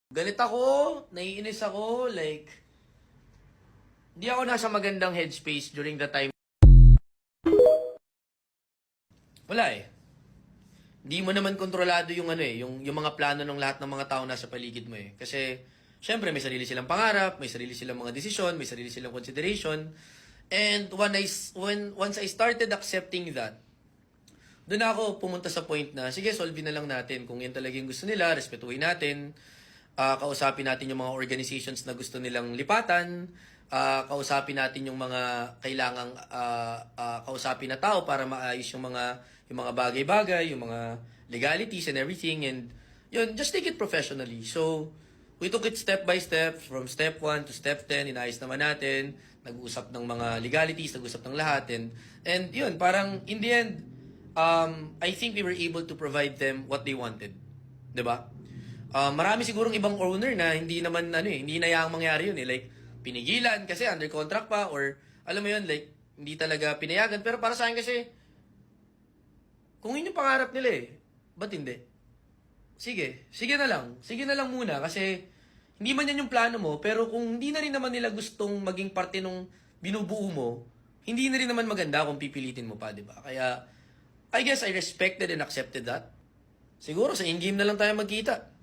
Galit ako, naiinis ako, like, hindi ako nasa magandang headspace during the time. Wala eh. Hindi mo naman kontrolado yung ano eh, yung mga plano ng lahat ng mga tao nasa paligid mo eh. Kasi, syempre, may sarili silang pangarap, may sarili silang mga desisyon, may sarili silang consideration. And once I started accepting that, doon ako pumunta sa point na, sige, solve na lang natin. Kung yan talaga yung gusto nila, respetuhin natin. Kausapin natin yung mga organizations na gusto nilang lipatan. Kausapin natin yung mga kailangang kausapin na tao para maayos yung mga bagay-bagay, yung mga legalities and everything. And yun, just take it professionally. So, we took it step by step, from step 1 to step 10, inayos naman natin, nag-uusap ng mga legalities, nag-uusap ng lahat. And yun, parang in the end, I think we were able to provide them what they wanted. 'Di ba? Marami sigurong ibang owner na hindi naman hindi na yang mangyari yun eh. Like pinigilan kasi under contract pa or alam mo yun like hindi talaga pinayagan pero para sa akin kasi kung yun yung pangarap nila eh, ba't hindi? Sige na lang. Sige na lang muna kasi hindi man yan yung plano mo pero kung hindi na rin naman nila gustong maging parte nung binubuo mo, hindi na rin naman maganda kung pipilitin mo pa, 'di ba? Kaya I guess I respected and accepted that. Siguro sa in-game na lang tayo magkita.